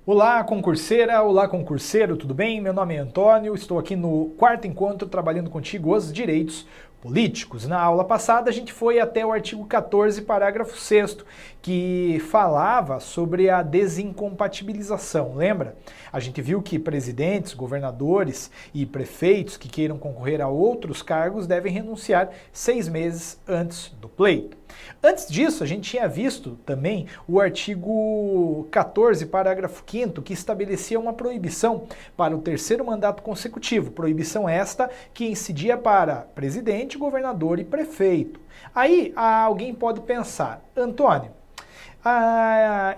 Olá, concurseira, olá, concurseiro, tudo bem? Meu nome é Antônio, estou aqui no quarto encontro trabalhando contigo os direitos políticos. Na aula passada a gente foi até o artigo 14, parágrafo 6º, que falava sobre a desincompatibilização, lembra? A gente viu que presidentes, governadores e prefeitos que queiram concorrer a outros cargos devem renunciar 6 meses antes do pleito. Antes disso, a gente tinha visto também o artigo 14, parágrafo 5º, que estabelecia uma proibição para o terceiro mandato consecutivo. Proibição esta que incidia para presidente, governador e prefeito. Aí alguém pode pensar, Antônio,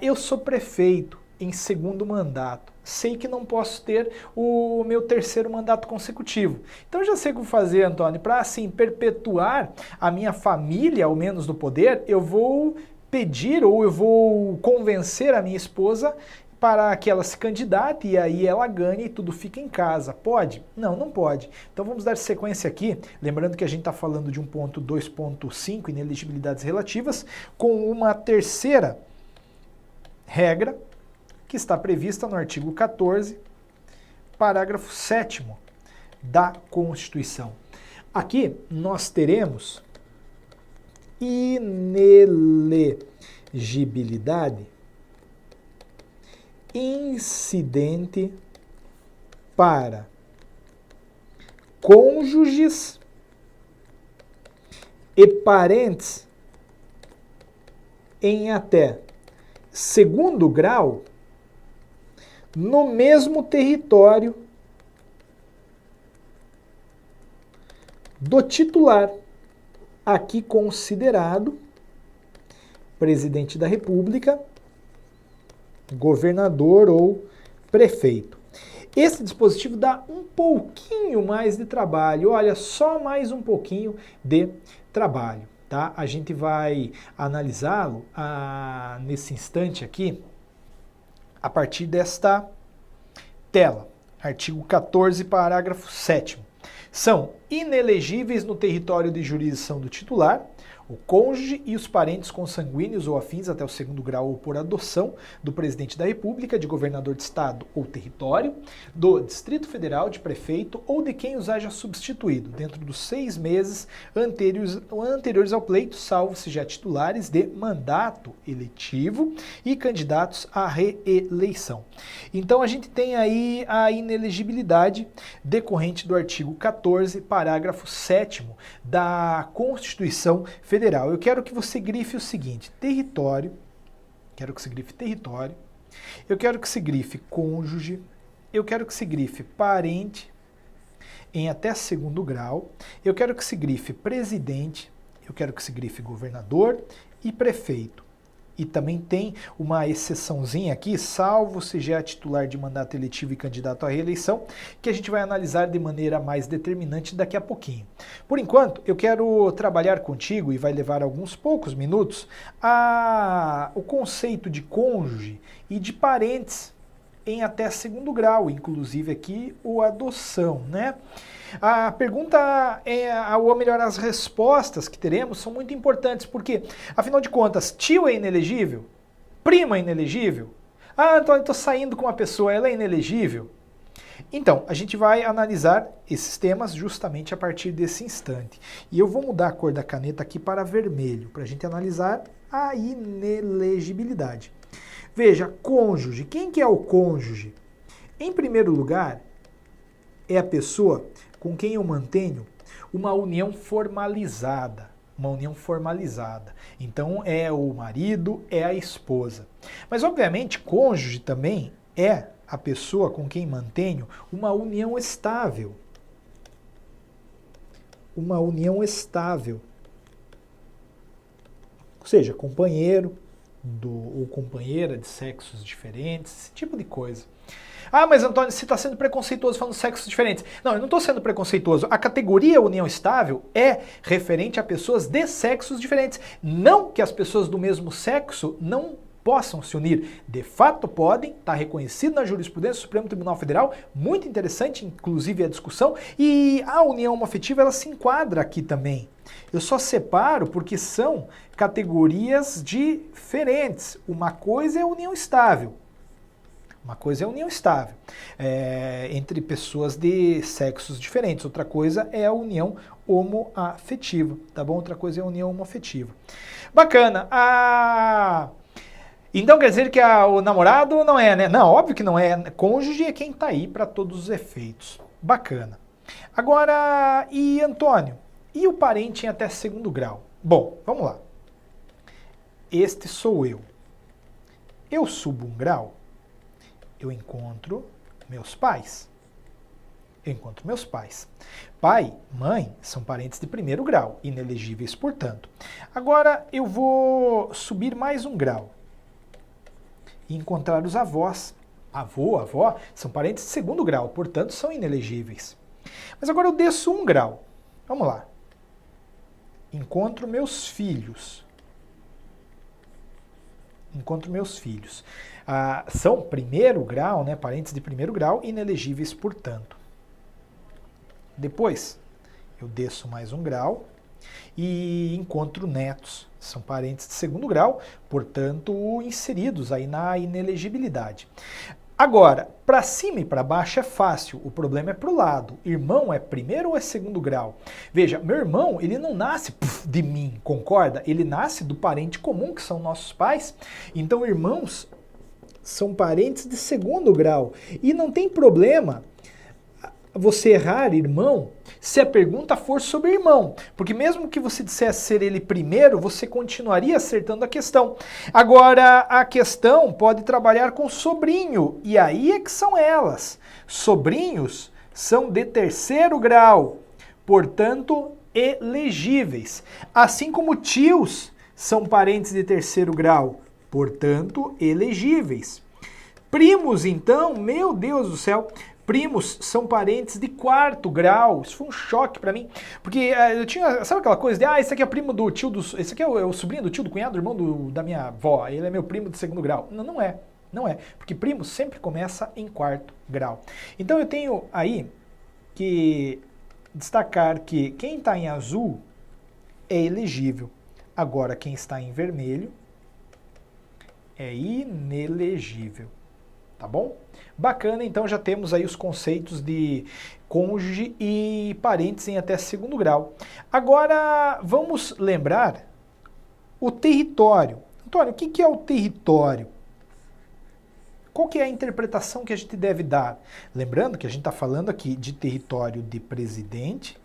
eu sou prefeito em segundo mandato. Sei que não posso ter o meu terceiro mandato consecutivo. Então já sei o que vou fazer, Antônio, para assim perpetuar a minha família, ao menos no poder, eu vou pedir ou eu vou convencer a minha esposa para que ela se candidate e aí ela ganhe e tudo fica em casa. Pode? Não, não pode. Então vamos dar sequência aqui, lembrando que a gente está falando de um ponto 2.5, inelegibilidades relativas, com uma terceira regra, que está prevista no artigo 14, parágrafo 7º da Constituição. Aqui nós teremos inelegibilidade incidente para cônjuges e parentes em até segundo grau no mesmo território do titular, aqui considerado presidente da República, governador ou prefeito. Esse dispositivo dá um pouquinho mais de trabalho, olha, só mais um pouquinho de trabalho, tá? A gente vai analisá-lo nesse instante aqui, a partir desta tela, artigo 14, parágrafo 7º. São inelegíveis no território de jurisdição do titular, o cônjuge e os parentes consanguíneos ou afins até o segundo grau ou por adoção do presidente da República, de governador de estado ou território, do Distrito Federal, de prefeito ou de quem os haja substituído, dentro dos 6 meses anteriores ao pleito, salvo se já titulares de mandato eletivo e candidatos à reeleição. Então a gente tem aí a inelegibilidade decorrente do artigo 14, parágrafo 7º da Constituição Federal. Eu quero que você grife o seguinte: território, quero que você grife território, eu quero que você grife cônjuge, eu quero que você grife parente em até segundo grau, eu quero que você grife presidente, eu quero que você grife governador e prefeito. E também tem uma exceçãozinha aqui, salvo se já é titular de mandato eletivo e candidato à reeleição, que a gente vai analisar de maneira mais determinante daqui a pouquinho. Por enquanto, eu quero trabalhar contigo, e vai levar alguns poucos minutos, o conceito de cônjuge e de parentes em até segundo grau, inclusive aqui o adoção, né? A pergunta ou melhor, as respostas que teremos são muito importantes, porque, afinal de contas, tio é inelegível? Primo é inelegível? Então eu estou saindo com uma pessoa, ela é inelegível? Então, a gente vai analisar esses temas justamente a partir desse instante. E eu vou mudar a cor da caneta aqui para vermelho, para a gente analisar a inelegibilidade. Veja, cônjuge. Quem que é o cônjuge? Em primeiro lugar, é a pessoa com quem eu mantenho uma união formalizada. Uma união formalizada. Então, é o marido, é a esposa. Mas, obviamente, cônjuge também é a pessoa com quem mantenho uma união estável. Uma união estável. Ou seja, companheiro ou companheira de sexos diferentes, esse tipo de coisa. Mas Antônio, você está sendo preconceituoso falando sexos diferentes. Não, eu não estou sendo preconceituoso. A categoria união estável é referente a pessoas de sexos diferentes. Não que as pessoas do mesmo sexo não possam se unir. De fato podem, está reconhecido na jurisprudência do Supremo Tribunal Federal, muito interessante, inclusive a discussão, e a união homoafetiva ela se enquadra aqui também. Eu só separo porque são categorias diferentes. Uma coisa é a união estável. Uma coisa é a união estável, entre pessoas de sexos diferentes. Outra coisa é a união homoafetiva, tá bom? Outra coisa é a união homoafetiva. Bacana. Então quer dizer que o namorado não é, né? Não, óbvio que não é. Cônjuge é quem tá aí para todos os efeitos. Bacana. Agora, e Antônio? E o parente em até segundo grau? Bom, vamos lá. Este sou eu. Eu subo um grau, eu encontro meus pais. Eu encontro meus pais. Pai, mãe são parentes de primeiro grau, inelegíveis, portanto. Agora eu vou subir mais um grau e encontrar os avós. Avô, avó são parentes de segundo grau, portanto são inelegíveis. Mas agora eu desço um grau. Vamos lá. Encontro meus filhos. Encontro meus filhos. São primeiro grau, né, parentes de primeiro grau, inelegíveis, portanto. Depois, eu desço mais um grau e encontro netos. São parentes de segundo grau, portanto, inseridos aí na inelegibilidade. Agora, para cima e para baixo é fácil, o problema é para o lado. Irmão é primeiro ou é segundo grau? Veja, meu irmão, ele não nasce de mim, concorda? Ele nasce do parente comum, que são nossos pais. Então, irmãos são parentes de segundo grau. E não tem problema você errar irmão se a pergunta for sobre irmão, porque mesmo que você dissesse ser ele primeiro, você continuaria acertando a questão. Agora, a questão pode trabalhar com sobrinho, e aí é que são elas. Sobrinhos são de terceiro grau, portanto, elegíveis. Assim como tios são parentes de terceiro grau, portanto, elegíveis. Primos, então, meu Deus do céu, primos são parentes de quarto grau. Isso foi um choque pra mim, porque eu tinha, sabe aquela coisa de, esse aqui é primo do tio, esse aqui é o sobrinho do tio, do cunhado, do irmão da minha avó, ele é meu primo de segundo grau. Não, não é, não é, porque primo sempre começa em quarto grau. Então eu tenho aí que destacar que quem está em azul é elegível. Agora quem está em vermelho é inelegível. Tá bom? Bacana, então já temos aí os conceitos de cônjuge e parentes em até segundo grau. Agora vamos lembrar o território. Antônio, o que é o território? Qual que é a interpretação que a gente deve dar? Lembrando que a gente está falando aqui de território de presidente,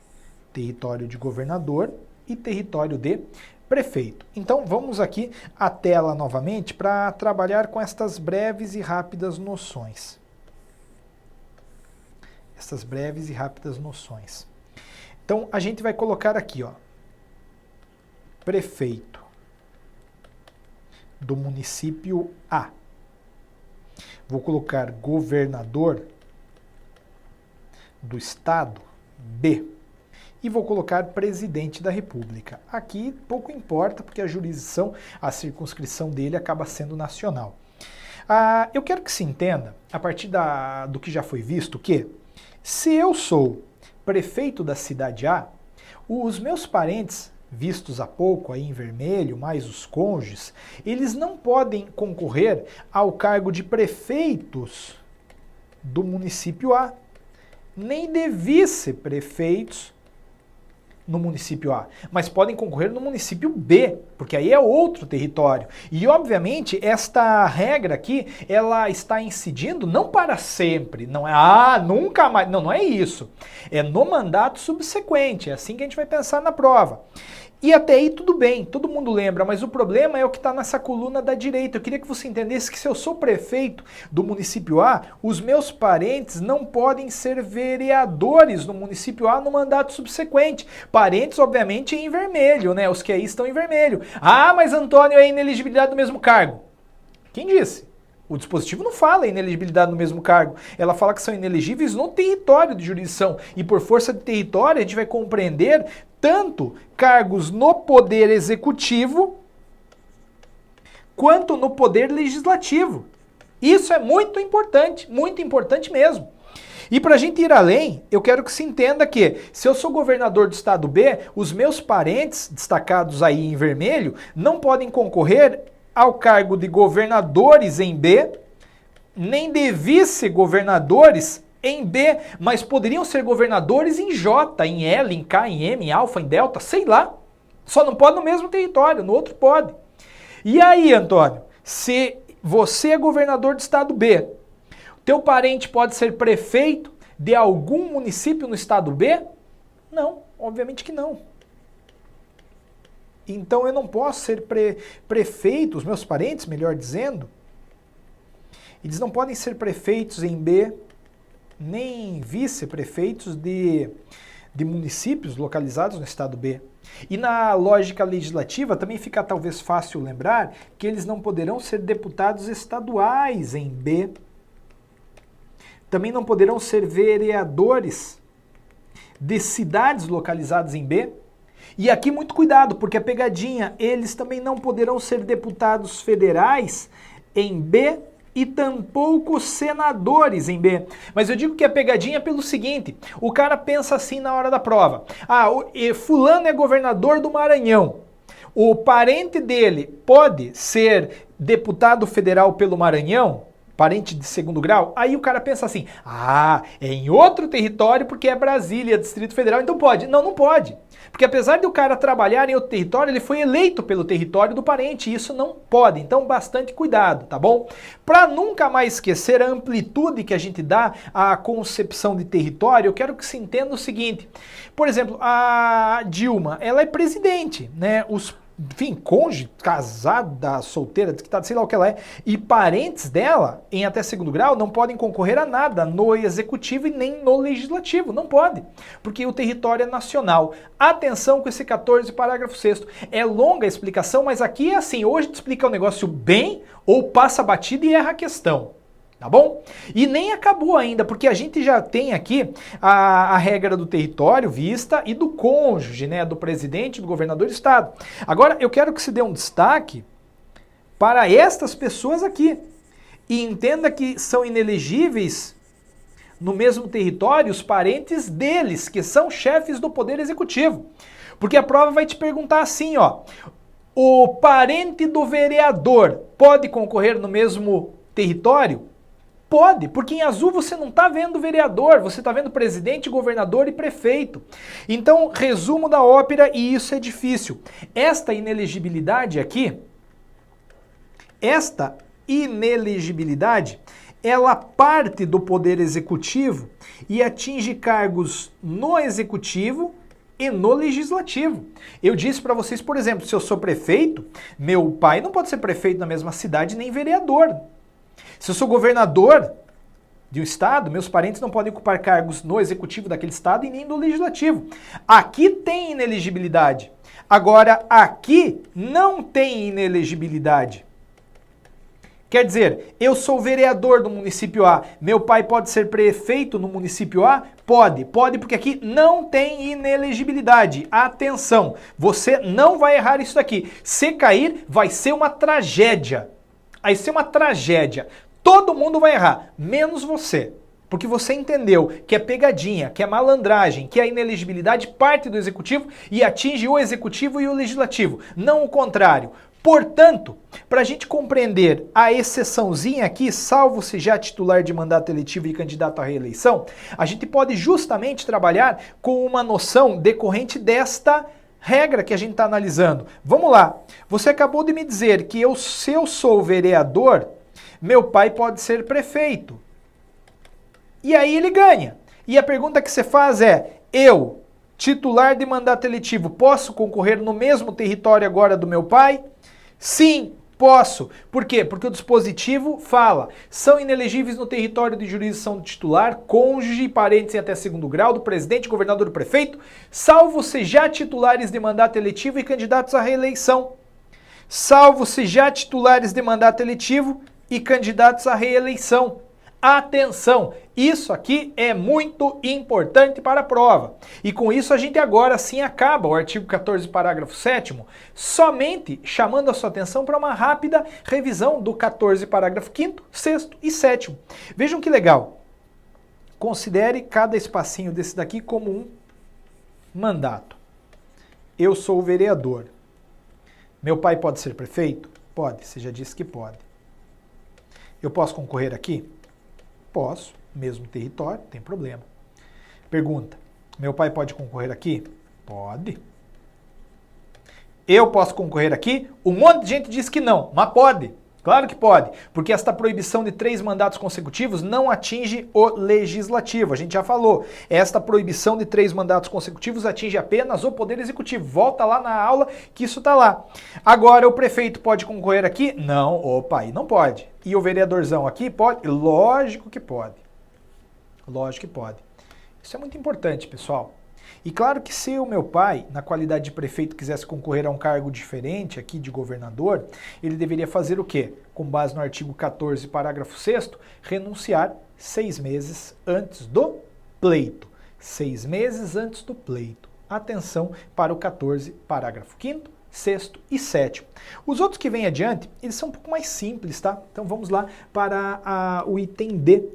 território de governador e território de prefeito. Então vamos aqui à tela novamente para trabalhar com estas breves e rápidas noções. Essas breves e rápidas noções. Então a gente vai colocar aqui, ó, prefeito do município A. Vou colocar governador do estado B. E vou colocar presidente da República. Aqui pouco importa, porque a jurisdição, a circunscrição dele acaba sendo nacional. Eu quero que se entenda, a partir do que já foi visto, que se eu sou prefeito da cidade A, os meus parentes, vistos há pouco aí em vermelho, mais os cônjuges, eles não podem concorrer ao cargo de prefeitos do município A, nem de vice-prefeitos no município A, mas podem concorrer no município B, porque aí é outro território. E, obviamente, esta regra aqui, ela está incidindo não para sempre, não é, nunca mais, não é isso. É no mandato subsequente, é assim que a gente vai pensar na prova. E até aí tudo bem, todo mundo lembra, mas o problema é o que está nessa coluna da direita. Eu queria que você entendesse que se eu sou prefeito do município A, os meus parentes não podem ser vereadores no município A no mandato subsequente. Parentes, obviamente, em vermelho, né? Os que aí estão em vermelho. Mas Antônio, é inelegibilidade do mesmo cargo. Quem disse? O dispositivo não fala em inelegibilidade no mesmo cargo. Ela fala que são inelegíveis no território de jurisdição. E por força de território, a gente vai compreender tanto cargos no poder executivo quanto no poder legislativo. Isso é muito importante mesmo. E para a gente ir além, eu quero que se entenda que, se eu sou governador do estado B, os meus parentes, destacados aí em vermelho, não podem concorrer ao cargo de governadores em B, nem de vice-governadores em B, mas poderiam ser governadores em J, em L, em K, em M, em alfa, em delta, sei lá. Só não pode no mesmo território, no outro pode. E aí, Antônio, se você é governador do estado B, teu parente pode ser prefeito de algum município no estado B? Não, obviamente que não. Então eu não posso ser prefeito, os meus parentes, melhor dizendo, eles não podem ser prefeitos em B, nem vice-prefeitos de municípios localizados no estado B. E na lógica legislativa também fica talvez fácil lembrar que eles não poderão ser deputados estaduais em B. Também não poderão ser vereadores de cidades localizadas em B. E aqui muito cuidado, porque a pegadinha, eles também não poderão ser deputados federais em B e tampouco senadores em B. Mas eu digo que é pegadinha pelo seguinte, o cara pensa assim na hora da prova. Fulano é governador do Maranhão. O parente dele pode ser deputado federal pelo Maranhão? Parente de segundo grau? Aí o cara pensa assim, é em outro território porque é Brasília, Distrito Federal, então pode. Não, não pode. Porque apesar de o cara trabalhar em outro território, ele foi eleito pelo território do parente, e isso não pode. Então bastante cuidado, tá bom? Para nunca mais esquecer a amplitude que a gente dá à concepção de território, eu quero que se entenda o seguinte. Por exemplo, a Dilma, ela é presidente, né? Enfim, cônjuge, casada, solteira, desquitada, sei lá o que ela é, e parentes dela, em até segundo grau, não podem concorrer a nada no executivo e nem no legislativo, não pode, porque o território é nacional. Atenção com esse 14, parágrafo 6º. É longa a explicação, mas aqui é assim, hoje te explica o negócio bem, ou passa batido e erra a questão. Tá bom? E nem acabou ainda, porque a gente já tem aqui a regra do território vista e do cônjuge, né? Do presidente, do governador do estado. Agora, eu quero que se dê um destaque para estas pessoas aqui. E entenda que são inelegíveis no mesmo território os parentes deles, que são chefes do Poder Executivo. Porque a prova vai te perguntar assim, ó. O parente do vereador pode concorrer no mesmo território? Pode, porque em azul você não está vendo vereador, você está vendo presidente, governador e prefeito. Então, resumo da ópera, e isso é difícil. Esta inelegibilidade aqui, ela parte do Poder Executivo e atinge cargos no Executivo e no Legislativo. Eu disse para vocês, por exemplo, se eu sou prefeito, meu pai não pode ser prefeito na mesma cidade nem vereador. Se eu sou governador de um estado, meus parentes não podem ocupar cargos no executivo daquele estado e nem no legislativo. Aqui tem inelegibilidade. Agora, aqui não tem inelegibilidade. Quer dizer, eu sou vereador do município A, meu pai pode ser prefeito no município A? Pode porque aqui não tem inelegibilidade. Atenção, você não vai errar isso daqui. Se cair, vai ser uma tragédia. Vai ser uma tragédia. Todo mundo vai errar, menos você. Porque você entendeu que é pegadinha, que é malandragem, que a inelegibilidade parte do executivo e atinge o executivo e o legislativo, não o contrário. Portanto, para a gente compreender a exceçãozinha aqui, salvo se já titular de mandato eletivo e candidato à reeleição, a gente pode justamente trabalhar com uma noção decorrente desta regra que a gente está analisando. Vamos lá, você acabou de me dizer que se eu sou vereador, meu pai pode ser prefeito. E aí ele ganha. E a pergunta que você faz é, eu, titular de mandato eletivo, posso concorrer no mesmo território agora do meu pai? Sim, posso. Por quê? Porque o dispositivo fala, são inelegíveis no território de jurisdição do titular, cônjuge e parentes em até segundo grau do presidente, governador ou prefeito, salvo se já titulares de mandato eletivo e candidatos à reeleição. Salvo se já titulares de mandato eletivo e candidatos à reeleição. Atenção, isso aqui é muito importante para a prova. E com isso a gente agora sim acaba o artigo 14, parágrafo 7º, somente chamando a sua atenção para uma rápida revisão do 14, parágrafo 5º, 6º e 7º. Vejam que legal. Considere cada espacinho desse daqui como um mandato. Eu sou o vereador. Meu pai pode ser prefeito? Pode, você já disse que pode. Eu posso concorrer aqui? Posso, mesmo território, não tem problema. Pergunta, meu pai pode concorrer aqui? Pode. Eu posso concorrer aqui? Um monte de gente diz que não, mas pode. Claro que pode, porque esta proibição de 3 mandatos consecutivos não atinge o legislativo, a gente já falou. Esta proibição de 3 mandatos consecutivos atinge apenas o Poder Executivo. Volta lá na aula que isso está lá. Agora, o prefeito pode concorrer aqui? Não, opa, aí não pode. E o vereadorzão aqui pode? Lógico que pode. Lógico que pode. Isso é muito importante, pessoal. E claro que se o meu pai, na qualidade de prefeito, quisesse concorrer a um cargo diferente aqui de governador, ele deveria fazer o quê? Com base no artigo 14, parágrafo 6º, renunciar 6 meses antes do pleito. 6 meses antes do pleito. Atenção para o 14, parágrafo 5º, 6º e 7º. Os outros que vêm adiante, eles são um pouco mais simples, tá? Então vamos lá para o item D,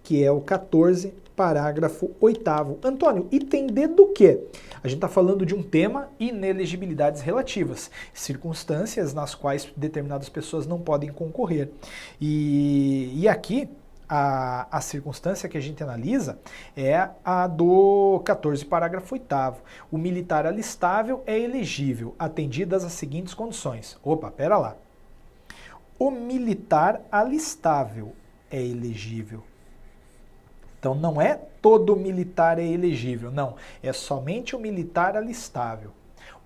que é o 14, parágrafo 8º. Antônio, item D do quê? A gente está falando de um tema, inelegibilidades relativas, circunstâncias nas quais determinadas pessoas não podem concorrer. E aqui, a circunstância que a gente analisa é a do 14, parágrafo 8º. O militar alistável é elegível, atendidas as seguintes condições. Opa, pera lá. O militar alistável é elegível. Então não é todo militar é elegível, não. É somente o militar alistável.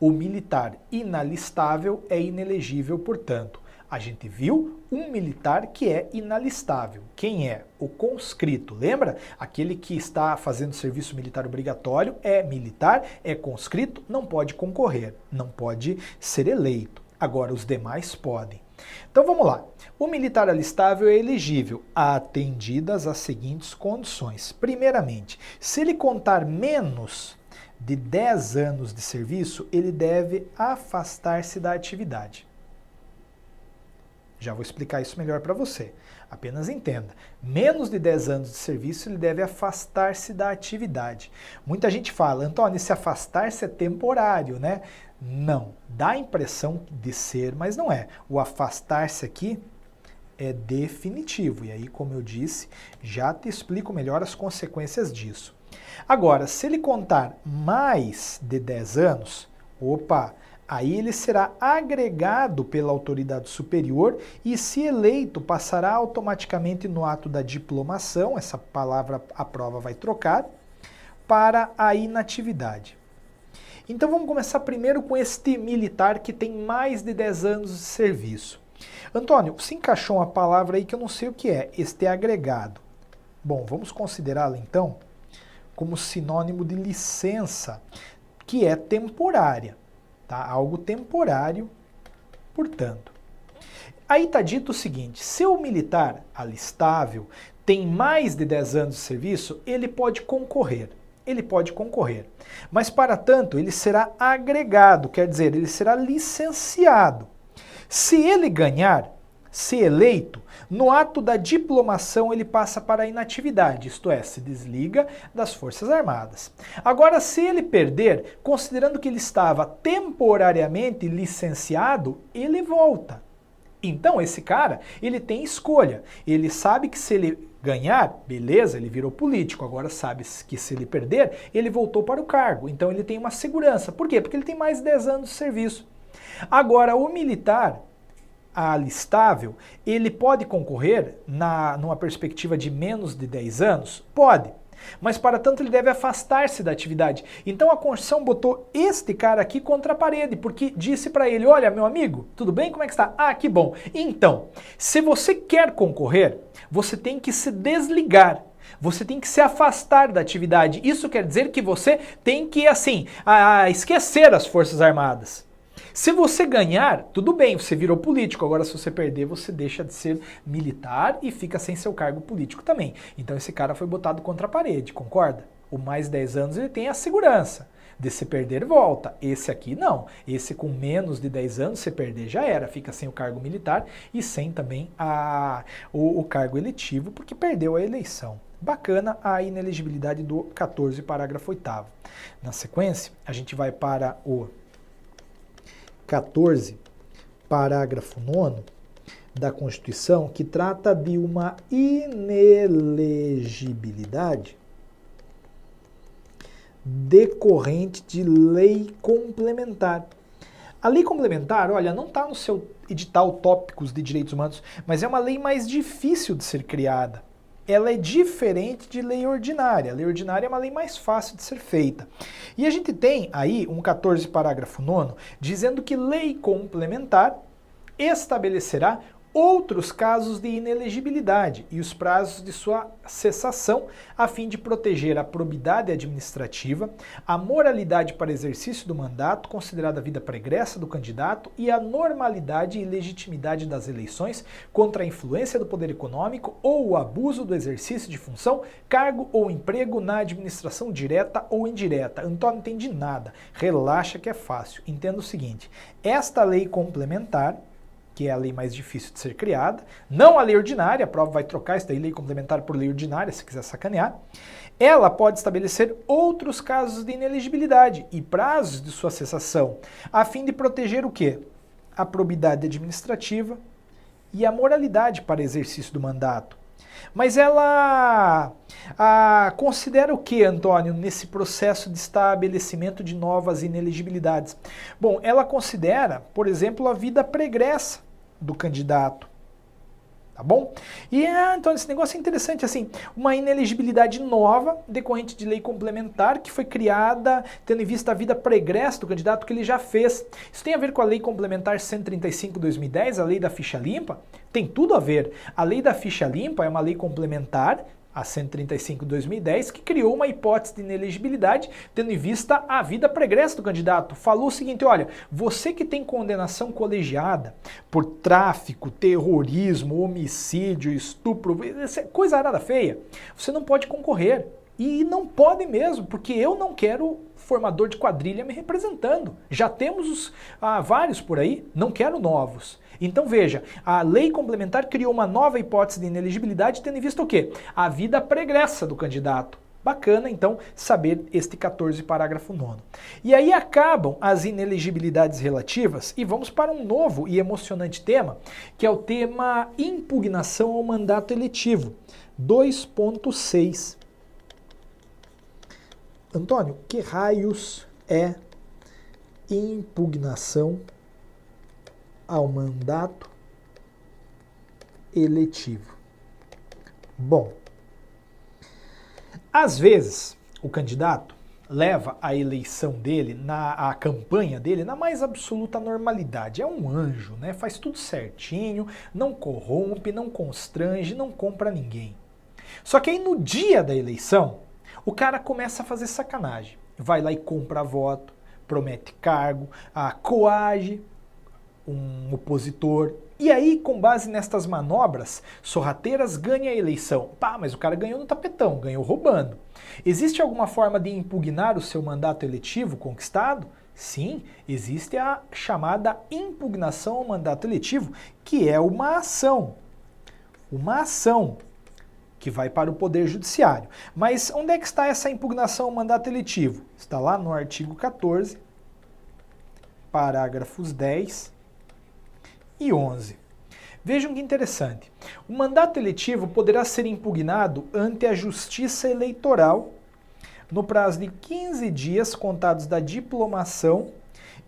O militar inalistável é inelegível, portanto. A gente viu um militar que é inalistável. Quem é? O conscrito. Lembra? Aquele que está fazendo serviço militar obrigatório é militar, é conscrito, não pode concorrer, não pode ser eleito. Agora os demais podem. Então vamos lá. O militar alistável é elegível, atendidas as seguintes condições. Primeiramente, se ele contar menos de 10 anos de serviço, ele deve afastar-se da atividade. Já vou explicar isso melhor para você. Apenas entenda. Menos de 10 anos de serviço, ele deve afastar-se da atividade. Muita gente fala, Antônio, se afastar-se é temporário, né? Não. Dá a impressão de ser, mas não é. O afastar-se aqui é definitivo. E aí, como eu disse, já te explico melhor as consequências disso. Agora, se ele contar mais de 10 anos, opa, aí ele será agregado pela autoridade superior e, se eleito, passará automaticamente no ato da diplomação, essa palavra a prova vai trocar, para a inatividade. Então vamos começar primeiro com este militar que tem mais de 10 anos de serviço. Antônio, se encaixou uma palavra aí que eu não sei o que é, este é agregado. Bom, vamos considerá-la então como sinônimo de licença, que é temporária. Tá? Algo temporário, portanto. Aí está dito o seguinte, se o militar alistável tem mais de 10 anos de serviço, ele pode concorrer. Ele pode concorrer. Mas, para tanto, ele será agregado, quer dizer, ele será licenciado. Se ele ganhar, se eleito, no ato da diplomação ele passa para a inatividade, isto é, se desliga das Forças Armadas. Agora, se ele perder, considerando que ele estava temporariamente licenciado, ele volta. Então, esse cara, ele tem escolha. Ele sabe que se ele ganhar, beleza, ele virou político. Agora sabe que se ele perder, ele voltou para o cargo. Então, ele tem uma segurança. Por quê? Porque ele tem mais de 10 anos de serviço. Agora, o militar alistável, ele pode concorrer numa perspectiva de menos de 10 anos? Pode. Mas, para tanto, ele deve afastar-se da atividade. Então, a Constituição botou este cara aqui contra a parede, porque disse para ele, olha, meu amigo, tudo bem? Como é que está? Ah, que bom. Então, se você quer concorrer, você tem que se desligar. Você tem que se afastar da atividade. Isso quer dizer que você tem que, assim, esquecer as Forças Armadas. Se você ganhar, tudo bem, você virou político. Agora, se você perder, você deixa de ser militar e fica sem seu cargo político também. Então, esse cara foi botado contra a parede, concorda? O mais 10 anos, ele tem a segurança de se perder, volta. Esse aqui, não. Esse com menos de 10 anos, se perder, já era. Fica sem o cargo militar e sem também o cargo eletivo, porque perdeu a eleição. Bacana a inelegibilidade do 14, parágrafo 8º. Na sequência, a gente vai para o 14, parágrafo 9º, da Constituição que trata de uma inelegibilidade decorrente de lei complementar. A lei complementar, olha, não está no seu edital Tópicos de Direitos Humanos, mas é uma lei mais difícil de ser criada. Ela é diferente de lei ordinária. A lei ordinária é uma lei mais fácil de ser feita. E a gente tem aí um 14 parágrafo 9º dizendo que lei complementar estabelecerá outros casos de inelegibilidade e os prazos de sua cessação, a fim de proteger a probidade administrativa, a moralidade para exercício do mandato, considerada a vida pregressa do candidato, e a normalidade e legitimidade das eleições contra a influência do poder econômico ou o abuso do exercício de função, cargo ou emprego na administração direta ou indireta. Antônio, não entendi nada. Relaxa que é fácil. Entenda o seguinte, esta lei complementar, que é a lei mais difícil de ser criada, não a lei ordinária, a prova vai trocar isso daí, lei complementar por lei ordinária, se quiser sacanear, ela pode estabelecer outros casos de inelegibilidade e prazos de sua cessação, a fim de proteger o quê? A probidade administrativa e a moralidade para exercício do mandato. Mas ela considera o que, Antônio, nesse processo de estabelecimento de novas inelegibilidades? Bom, ela considera, por exemplo, a vida pregressa do candidato. Tá bom? E então esse negócio é interessante, assim, uma inelegibilidade nova, decorrente de lei complementar, que foi criada tendo em vista a vida pregressa do candidato que ele já fez. Isso tem a ver com a lei complementar 135/2010, a lei da ficha limpa? Tem tudo a ver. A lei da ficha limpa é uma lei complementar, a 135/2010, que criou uma hipótese de inelegibilidade, tendo em vista a vida pregressa do candidato. Falou o seguinte, olha, você que tem condenação colegiada por tráfico, terrorismo, homicídio, estupro, coisa arada feia, você não pode concorrer. E não pode mesmo, porque eu não quero formador de quadrilha me representando. Já temos vários por aí, não quero novos. Então veja, a lei complementar criou uma nova hipótese de inelegibilidade, tendo em vista o quê? A vida pregressa do candidato. Bacana, então, saber este 14 parágrafo 9º. E aí acabam as inelegibilidades relativas e vamos para um novo e emocionante tema, que é o tema impugnação ao mandato eletivo, 2.6. Antônio, que raios é impugnação ao mandato eletivo? Bom, às vezes o candidato leva a eleição dele, a campanha dele, na mais absoluta normalidade. É um anjo, né? Faz tudo certinho, não corrompe, não constrange, não compra ninguém. Só que aí no dia da eleição, o cara começa a fazer sacanagem. Vai lá e compra voto, promete cargo, coage um opositor. E aí, com base nestas manobras sorrateiras, ganha a eleição. Pá, mas o cara ganhou no tapetão, ganhou roubando. Existe alguma forma de impugnar o seu mandato eletivo conquistado? Sim, existe a chamada impugnação ao mandato eletivo, que é uma ação. Uma ação que vai para o Poder Judiciário. Mas onde é que está essa impugnação ao mandato eletivo? Está lá no artigo 14, parágrafos 10 e 11. Vejam que interessante. O mandato eletivo poderá ser impugnado ante a Justiça Eleitoral no prazo de 15 dias contados da diplomação,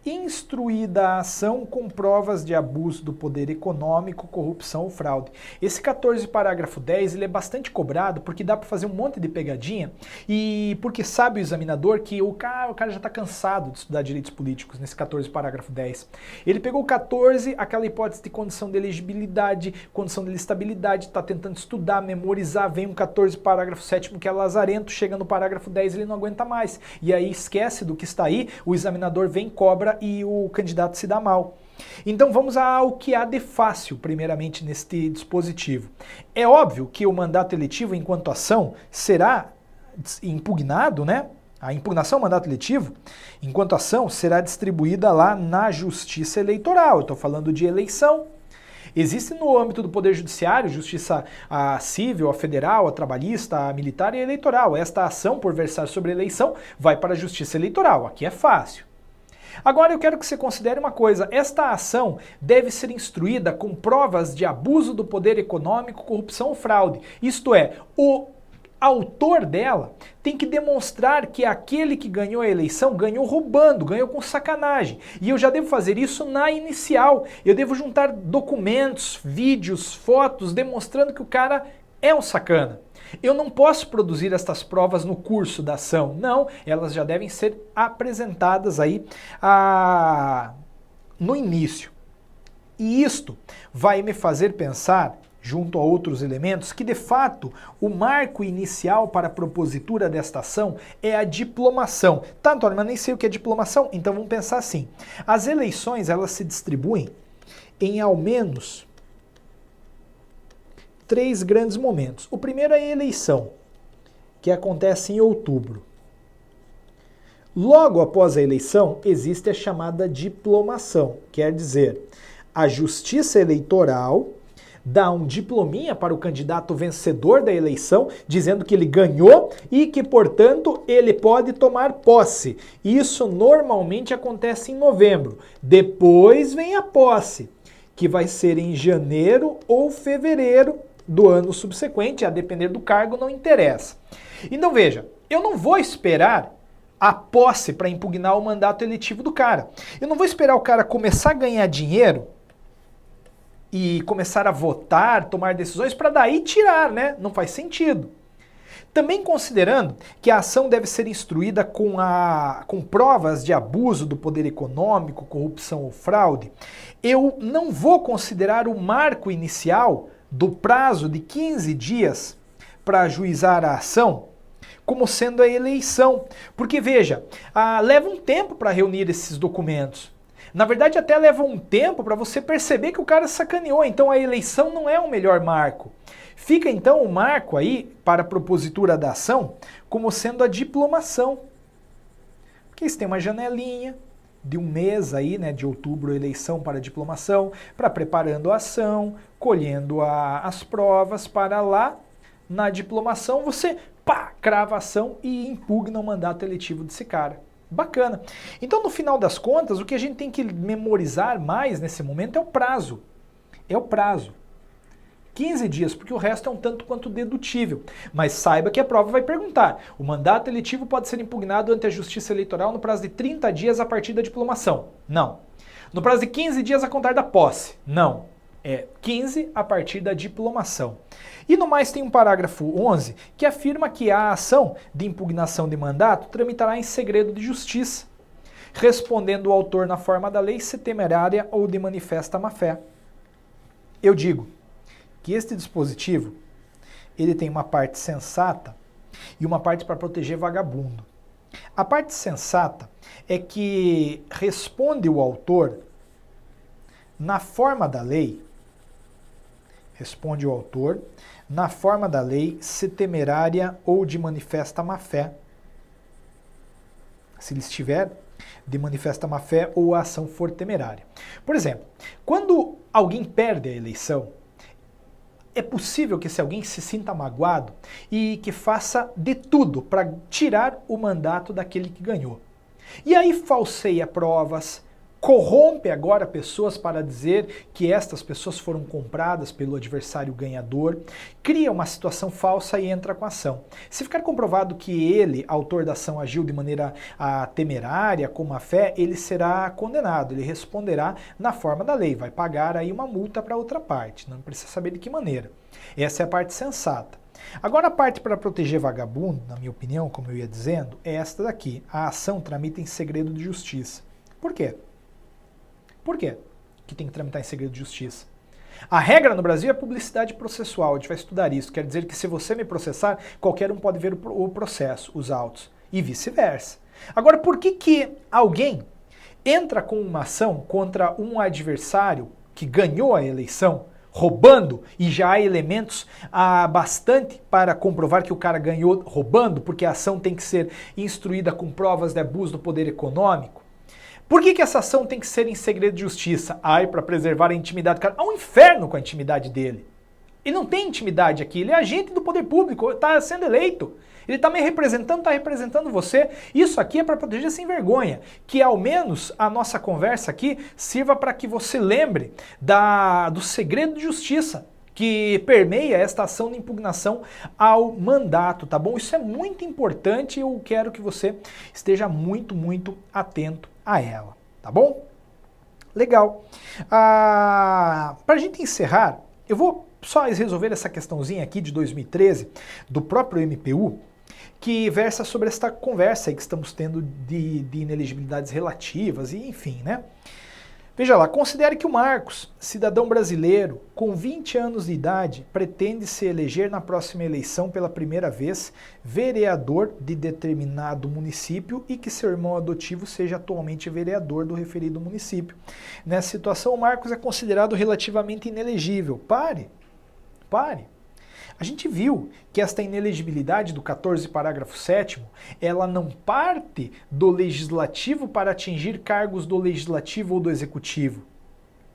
instruída a ação com provas de abuso do poder econômico, corrupção ou fraude. Esse 14 parágrafo 10, ele é bastante cobrado porque dá para fazer um monte de pegadinha e porque sabe o examinador que o cara já está cansado de estudar direitos políticos nesse 14 parágrafo 10. Ele pegou o 14, aquela hipótese de condição de elegibilidade, condição de listabilidade, está tentando estudar, memorizar, vem um 14 parágrafo 7º que é lazarento, chega no parágrafo 10 ele não aguenta mais. E aí esquece do que está aí, o examinador vem, cobra e o candidato se dá mal. Então vamos ao que há de fácil, primeiramente, neste dispositivo. É óbvio que o mandato eletivo, enquanto ação, será impugnado, né? A impugnação ao mandato eletivo, enquanto ação, será distribuída lá na Justiça Eleitoral. Eu estou falando de eleição. Existe no âmbito do Poder Judiciário, justiça civil, a federal, a trabalhista, a militar e a eleitoral. Esta ação, por versar sobre eleição, vai para a Justiça Eleitoral. Aqui é fácil. Agora eu quero que você considere uma coisa, esta ação deve ser instruída com provas de abuso do poder econômico, corrupção ou fraude. Isto é, o autor dela tem que demonstrar que aquele que ganhou a eleição ganhou roubando, ganhou com sacanagem. E eu já devo fazer isso na inicial. Eu devo juntar documentos, vídeos, fotos demonstrando que o cara é um sacana. Eu não posso produzir estas provas no curso da ação, não, elas já devem ser apresentadas aí no início. E isto vai me fazer pensar, junto a outros elementos, que de fato o marco inicial para a propositura desta ação é a diplomação. Tá, Antônio, mas nem sei o que é diplomação, então vamos pensar assim. As eleições, elas se distribuem em ao menos 3 grandes momentos. O primeiro é a eleição, que acontece em outubro. Logo após a eleição, existe a chamada diplomação, quer dizer, a Justiça Eleitoral dá um diplominha para o candidato vencedor da eleição, dizendo que ele ganhou e que, portanto, ele pode tomar posse. Isso normalmente acontece em novembro. Depois vem a posse, que vai ser em janeiro ou fevereiro do ano subsequente, a depender do cargo, não interessa. Então veja, eu não vou esperar a posse para impugnar o mandato eletivo do cara. Eu não vou esperar o cara começar a ganhar dinheiro e começar a votar, tomar decisões para daí tirar, né? Não faz sentido. Também considerando que a ação deve ser instruída com provas de abuso do poder econômico, corrupção ou fraude, eu não vou considerar o marco inicial do prazo de 15 dias para ajuizar a ação como sendo a eleição. Porque, veja, leva um tempo para reunir esses documentos. Na verdade, até leva um tempo para você perceber que o cara sacaneou. Então, a eleição não é o melhor marco. Fica, então, o marco aí, para a propositura da ação, como sendo a diplomação. Porque isso tem uma janelinha de um mês aí, né, de outubro, eleição para diplomação, para preparando a ação, colhendo as provas, para lá, na diplomação, você, crava a ação e impugna o mandato eletivo desse cara. Bacana. Então, no final das contas, o que a gente tem que memorizar mais nesse momento é o prazo. É o prazo. 15 dias, porque o resto é um tanto quanto dedutível. Mas saiba que a prova vai perguntar. O mandato eletivo pode ser impugnado ante a Justiça Eleitoral no prazo de 30 dias a partir da diplomação. Não. No prazo de 15 dias a contar da posse. Não. É 15 a partir da diplomação. E no mais tem um parágrafo 11 que afirma que a ação de impugnação de mandato tramitará em segredo de justiça, respondendo o autor na forma da lei se temerária ou de manifesta má-fé. Eu digo que este dispositivo ele tem uma parte sensata e uma parte para proteger vagabundo. A parte sensata é que responde o autor na forma da lei, se temerária ou de manifesta má-fé. Se ele estiver de manifesta má-fé ou a ação for temerária. Por exemplo, quando alguém perde a eleição, é possível que esse alguém se sinta magoado e que faça de tudo para tirar o mandato daquele que ganhou. E aí falseia provas, corrompe agora pessoas para dizer que estas pessoas foram compradas pelo adversário ganhador, cria uma situação falsa e entra com a ação. Se ficar comprovado que ele, autor da ação, agiu de maneira temerária, com má fé, ele será condenado, ele responderá na forma da lei, vai pagar aí uma multa para outra parte, não precisa saber de que maneira. Essa é a parte sensata. Agora a parte para proteger vagabundo, na minha opinião, como eu ia dizendo, é esta daqui, a ação tramita em segredo de justiça. Por quê? Por quê que tem que tramitar em segredo de justiça? A regra no Brasil é publicidade processual, a gente vai estudar isso. Quer dizer que se você me processar, qualquer um pode ver o processo, os autos, e vice-versa. Agora, por que alguém entra com uma ação contra um adversário que ganhou a eleição, roubando, e já há elementos bastante para comprovar que o cara ganhou roubando, porque a ação tem que ser instruída com provas de abuso do poder econômico? Por que essa ação tem que ser em segredo de justiça? Para preservar a intimidade do cara. Há um inferno com a intimidade dele. Ele não tem intimidade aqui, ele é agente do poder público, está sendo eleito. Ele está me representando, está representando você. Isso aqui é para proteger sem vergonha. Que ao menos a nossa conversa aqui sirva para que você lembre do segredo de justiça que permeia esta ação de impugnação ao mandato, tá bom? Isso é muito importante e eu quero que você esteja muito, muito atento a ela, tá bom? Legal. Para a gente encerrar, eu vou só resolver essa questãozinha aqui de 2013 do próprio MPU, que versa sobre esta conversa aí que estamos tendo de inelegibilidades relativas e enfim, né? Veja lá, considere que o Marcos, cidadão brasileiro, com 20 anos de idade, pretende se eleger na próxima eleição pela primeira vez vereador de determinado município e que seu irmão adotivo seja atualmente vereador do referido município. Nessa situação, o Marcos é considerado relativamente inelegível. Pare. A gente viu que esta inelegibilidade do 14, parágrafo 7º, ela não parte do legislativo para atingir cargos do legislativo ou do executivo.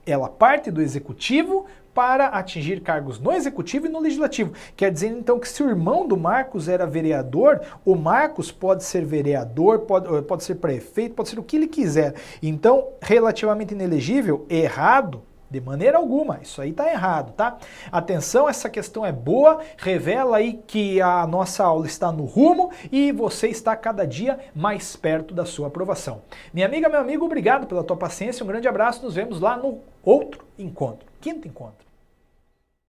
Ela parte do executivo para atingir cargos no executivo e no legislativo. Quer dizer, então, que se o irmão do Marcos era vereador, o Marcos pode ser vereador, pode ser prefeito, pode ser o que ele quiser. Então, relativamente inelegível, errado, de maneira alguma, isso aí tá errado, tá? Atenção, essa questão é boa, revela aí que a nossa aula está no rumo e você está cada dia mais perto da sua aprovação. Minha amiga, meu amigo, obrigado pela tua paciência, um grande abraço, nos vemos lá no outro encontro, quinto encontro.